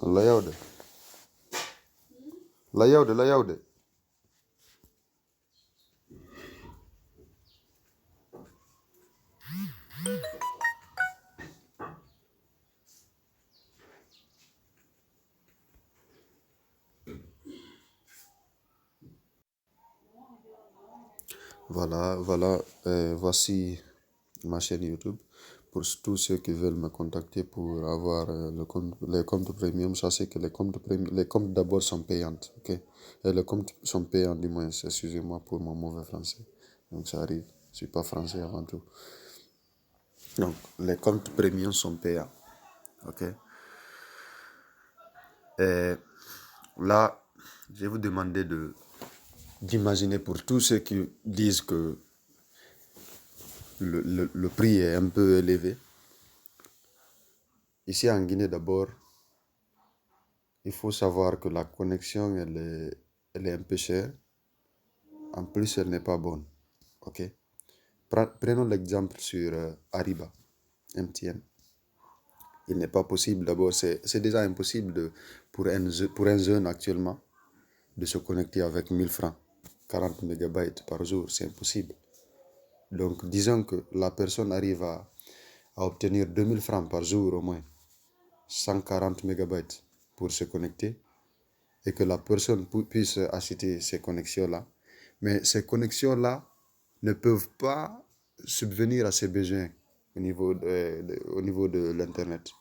Layaude. Layaude, layaude. Voilà, voici ma chaîne YouTube. Pour tous ceux qui veulent me contacter pour avoir les comptes premium, sachez que les comptes d'abord sont payantes, ok? Et les comptes sont payants du moins, excusez-moi pour mon mauvais français. Donc ça arrive, je suis pas français avant tout. Donc les comptes premium sont payants, ok? Et là, je vais vous demander d'imaginer pour tous ceux qui disent que le prix est un peu élevé. Ici en Guinée d'abord, il faut savoir que la connexion, elle est un peu chère. En plus, elle n'est pas bonne. Ok? Prenons l'exemple sur Ariba, MTN. Il n'est pas possible, d'abord, c'est déjà impossible pour un jeune actuellement de se connecter avec 1000 francs, 40 mégabytes par jour, c'est impossible. Donc, disons que la personne arrive à obtenir 2000 francs par jour au moins, 140 mégabytes pour se connecter, et que la personne puisse acheter ces connexions-là. Mais ces connexions-là ne peuvent pas subvenir à ses besoins au niveau de l'Internet.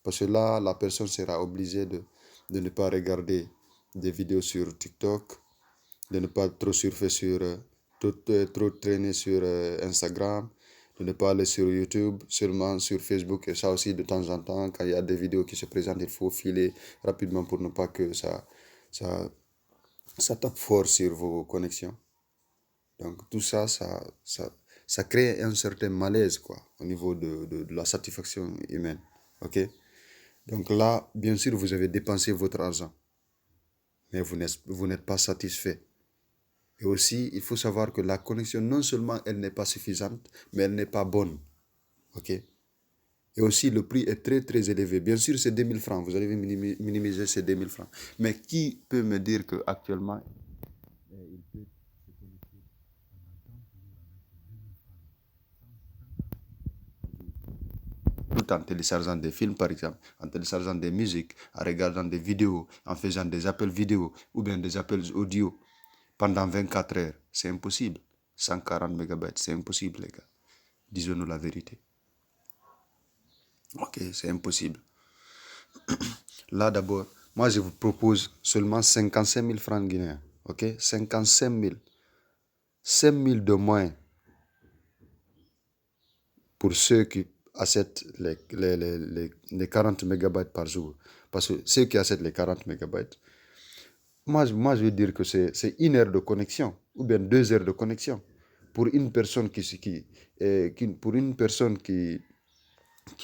Parce que là, la personne sera obligée de ne pas regarder des vidéos sur TikTok, de ne pas trop surfer trop traîner sur Instagram, de ne pas aller sur YouTube, seulement sur Facebook. Et ça aussi, de temps en temps, quand il y a des vidéos qui se présentent, il faut filer rapidement pour ne pas que ça tape fort sur vos connexions. Donc tout ça crée un certain malaise quoi, au niveau de la satisfaction humaine. Ok? Donc là, bien sûr, vous avez dépensé votre argent, mais vous n'êtes pas satisfait. Et aussi, il faut savoir que la connexion, non seulement elle n'est pas suffisante, mais elle n'est pas bonne. Ok? Et aussi, le prix est très très élevé. Bien sûr, c'est 2000 francs. Vous allez minimiser ces 2000 francs. Mais qui peut me dire qu'actuellement, il peut se connecter tout en téléchargeant des films, par exemple, en téléchargeant des musiques, en regardant des vidéos, en faisant des appels vidéo ou bien des appels audio pendant 24 heures. C'est impossible. 140 mégabytes, c'est impossible, les gars. Disons-nous la vérité. Ok, c'est impossible. Là, d'abord, moi, je vous propose seulement 55 000 francs guinéens. Ok, 55 000. 5 000 de moins pour ceux qui achètent les 40 mégabytes par jour. Parce que ceux qui achètent les 40 mégabytes, moi je veux dire que c'est 1 heure de connexion ou bien 2 heures de connexion pour une personne pour une personne qui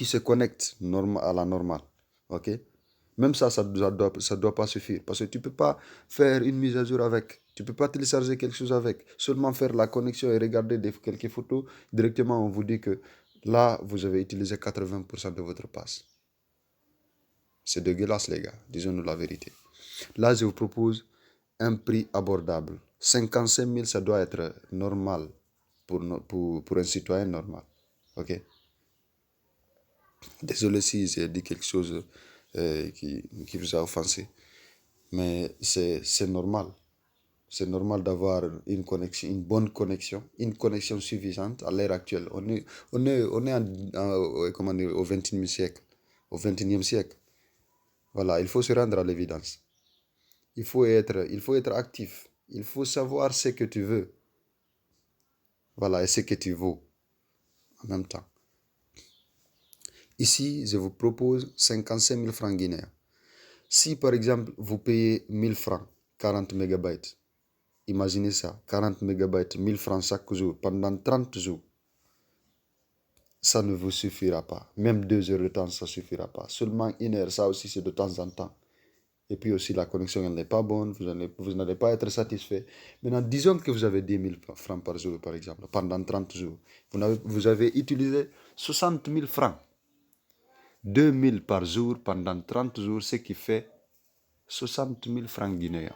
se connecte à la normale. Ok? Même ça doit pas suffire. Parce que tu ne peux pas faire une mise à jour avec. Tu ne peux pas télécharger quelque chose avec. Seulement faire la connexion et regarder quelques photos. Directement, on vous dit que là, vous avez utilisé 80% de votre passe. C'est dégueulasse, les gars. Disons-nous la vérité. Là, je vous propose un prix abordable. 55 000, ça doit être normal pour un citoyen normal. Ok? Désolé si j'ai dit quelque chose qui vous a offensé. Mais c'est normal. C'est normal d'avoir une connexion, une bonne connexion, une connexion suffisante à l'heure actuelle. Comment dire, au 21e siècle. Au 21e siècle. Voilà, il faut se rendre à l'évidence. Il faut être actif. Il faut savoir ce que tu veux. Voilà, et ce que tu vaux en même temps. Ici, je vous propose 55 000 francs guinéens. Si par exemple, vous payez 1000 francs, 40 mégabytes, imaginez ça, 40 mégabytes, 1000 francs chaque jour, pendant 30 jours, ça ne vous suffira pas. Même 2 heures de temps, ça ne suffira pas. Seulement 1 heure, ça aussi, c'est de temps en temps. Et puis aussi, la connexion, elle n'est pas bonne, vous n'allez pas être satisfait. Maintenant, disons que vous avez 10 000 francs par jour, par exemple, pendant 30 jours. Vous avez utilisé 60 000 francs. 2000 par jour pendant 30 jours, ce qui fait 60 000 francs guinéens.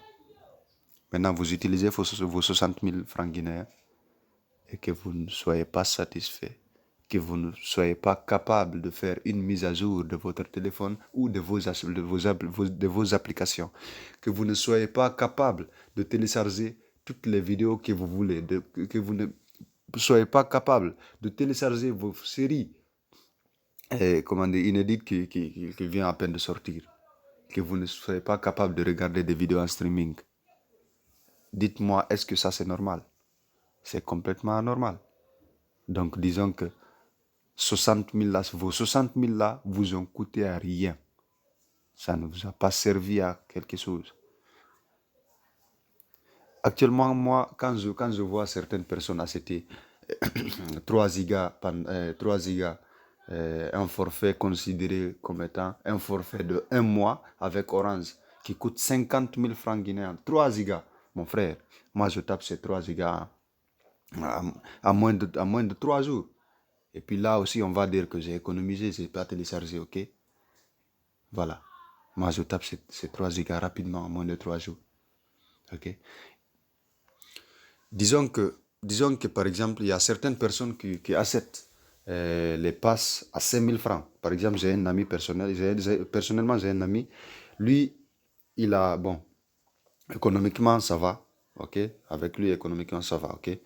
Maintenant, vous utilisez vos 60 000 francs guinéens et que vous ne soyez pas satisfait, que vous ne soyez pas capable de faire une mise à jour de votre téléphone ou de vos applications, que vous ne soyez pas capable de télécharger toutes les vidéos que vous voulez, que vous ne soyez pas capable de télécharger vos séries inédites qui viennent à peine de sortir, que vous ne soyez pas capable de regarder des vidéos en streaming. Dites-moi, est-ce que ça c'est normal? C'est complètement anormal. Donc disons que 60 000 là, vos 60 000 là vous ont coûté à rien. Ça ne vous a pas servi à quelque chose. Actuellement, moi, quand je vois certaines personnes acheter 3 gigas, 3 gigas un forfait considéré comme étant un forfait de 1 mois avec Orange qui coûte 50 000 francs guinéens. 3 gigas, mon frère. Moi, je tape ces 3 gigas à moins de 3 jours. Et puis là aussi, on va dire que j'ai économisé, je n'ai pas téléchargé, ok? Voilà. Moi, je tape ces 3 gigas rapidement en moins de 3 jours. Ok? Disons que, par exemple, il y a certaines personnes qui achètent les passes à 5 000 francs. Par exemple, j'ai un ami personnel, personnellement, j'ai un ami, lui, il a, bon, économiquement, ça va, ok? Avec lui, économiquement, ça va, ok?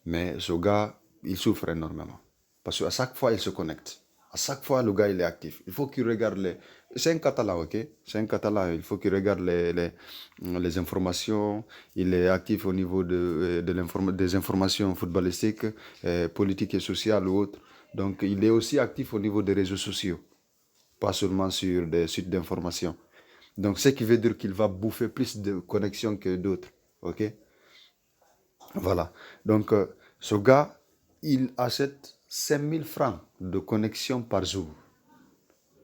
Mais ce gars, il souffre énormément. Parce qu'à chaque fois, il se connecte. À chaque fois, le gars, il est actif. Il faut qu'il regarde les... C'est un Catalan, ok? C'est un Catalan. Il faut qu'il regarde les informations. Il est actif au niveau des informations footballistiques, politiques et sociales ou autres. Donc, il est aussi actif au niveau des réseaux sociaux. Pas seulement sur des sites d'information. Donc, ce qui veut dire qu'il va bouffer plus de connexions que d'autres, ok? Voilà. Donc, ce gars, il achète 5 000 francs de connexion par jour.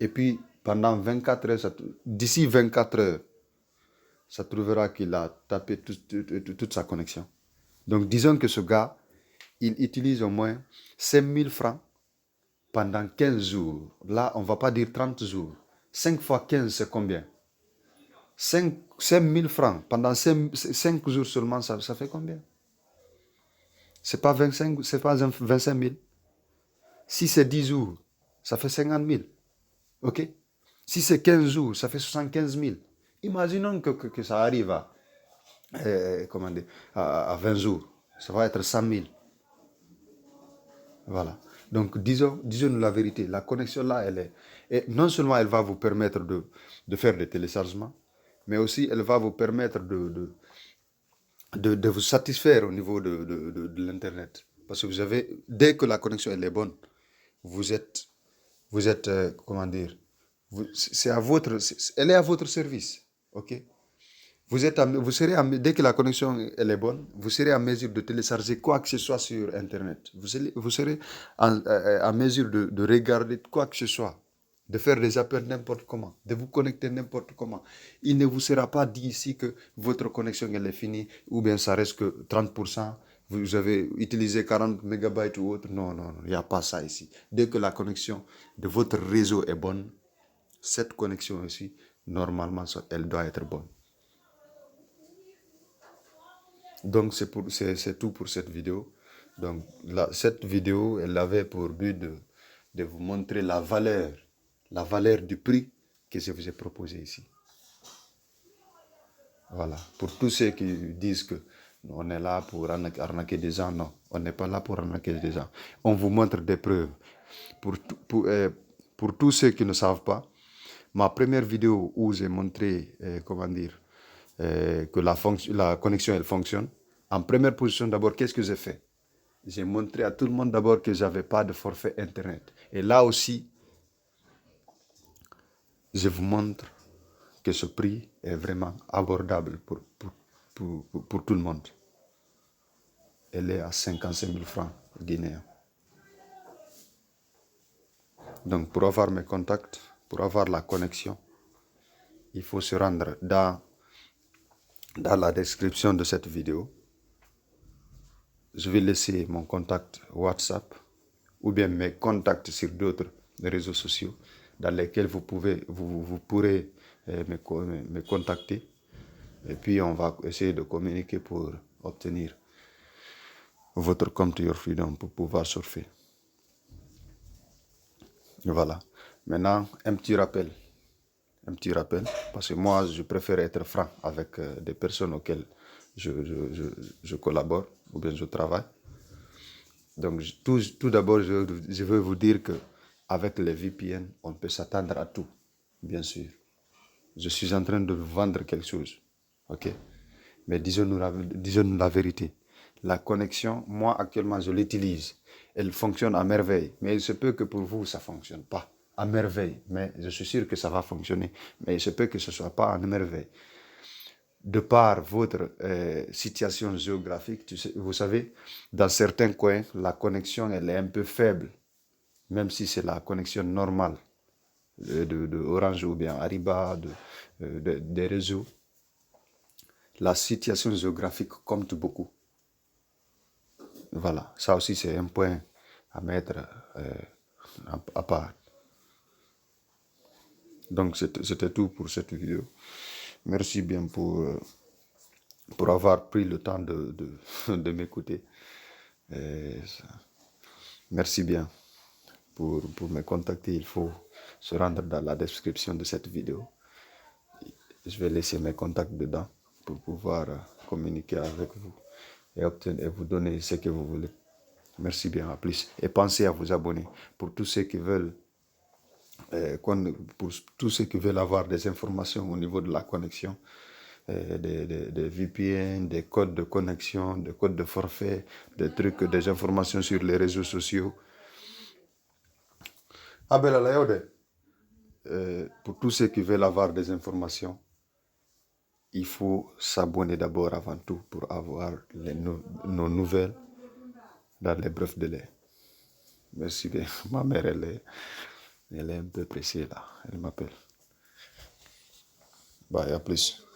Et puis, pendant 24 heures, d'ici 24 heures, ça trouvera qu'il a tapé toute sa connexion. Donc, disons que ce gars, il utilise au moins 5 000 francs pendant 15 jours. Là, on ne va pas dire 30 jours. 5 fois 15, c'est combien? 5 000 francs pendant 5 jours seulement, ça fait combien? C'est pas 25 000. Si c'est 10 jours, ça fait 50 000. OK? Si c'est 15 jours, ça fait 75 000. Imaginons que ça arrive à 20 jours. Ça va être 100 000. Voilà. Donc, disons la vérité. La connexion là, elle est... Et non seulement elle va vous permettre de faire des téléchargements, mais aussi elle va vous permettre de vous satisfaire au niveau de l'Internet. Parce que vous avez, dès que la connexion elle est bonne, vous êtes comment dire, c'est à votre, elle est à votre service, ok? Dès que la connexion elle est bonne, vous serez en mesure de télécharger quoi que ce soit sur Internet. Vous serez en mesure de regarder quoi que ce soit, de faire des appels n'importe comment, de vous connecter n'importe comment. Il ne vous sera pas dit ici que votre connexion elle est finie ou bien ça reste que 30%. Vous avez utilisé 40 mégabytes ou autre. Non, non, non, il n'y a pas ça ici. Dès que la connexion de votre réseau est bonne, cette connexion aussi, normalement, elle doit être bonne. Donc, c'est tout pour cette vidéo. Donc, cette vidéo, elle avait pour but de vous montrer la valeur du prix que je vous ai proposé ici. Voilà. Pour tous ceux qui disent que on est là pour arnaquer des gens, non. On n'est pas là pour arnaquer des gens. On vous montre des preuves. Pour tous ceux qui ne savent pas, ma première vidéo où j'ai montré, que la connexion, elle fonctionne. En première position, d'abord, qu'est-ce que j'ai fait? J'ai montré à tout le monde d'abord que je n'avais pas de forfait Internet. Et là aussi, je vous montre que ce prix est vraiment abordable pour tout le monde. Elle est à 55 000 francs guinéens. Donc, pour avoir mes contacts, pour avoir la connexion, il faut se rendre dans la description de cette vidéo. Je vais laisser mon contact WhatsApp ou bien mes contacts sur d'autres réseaux sociaux. dans lesquels vous pourrez me contacter. Et puis, on va essayer de communiquer pour obtenir votre compte Your Freedom pour pouvoir surfer. Voilà. Maintenant, un petit rappel, parce que moi, je préfère être franc avec des personnes auxquelles je collabore ou bien je travaille. Donc, tout d'abord, je veux vous dire que avec les VPN, on peut s'attendre à tout, bien sûr. Je suis en train de vous vendre quelque chose, ok? Mais disons-nous la vérité. La connexion, moi actuellement, je l'utilise. Elle fonctionne à merveille. Mais il se peut que pour vous, ça ne fonctionne pas à merveille. Mais je suis sûr que ça va fonctionner. Mais il se peut que ce ne soit pas à merveille. De par votre situation géographique, vous savez, dans certains coins, la connexion elle est un peu faible. Même si c'est la connexion normale de Orange ou bien Ariba, des réseaux. La situation géographique compte beaucoup. Voilà, ça aussi c'est un point à mettre à part. Donc c'était tout pour cette vidéo. Merci bien pour avoir pris le temps de m'écouter. Merci bien pour me contacter. Il faut se rendre dans la description de cette vidéo. Je vais laisser mes contacts dedans pour pouvoir communiquer avec vous et vous donner ce que vous voulez. Merci bien, à plus. Et pensez à vous abonner pour tous ceux qui veulent avoir des informations au niveau de la connexion, des VPN, des codes de connexion, des codes de forfait, des informations sur les réseaux sociaux. Pour tous ceux qui veulent avoir des informations, il faut s'abonner d'abord avant tout pour avoir nos nouvelles dans les brefs délais. Merci bien. Ma mère, elle est un peu pressée là. Elle m'appelle. Bye, à plus.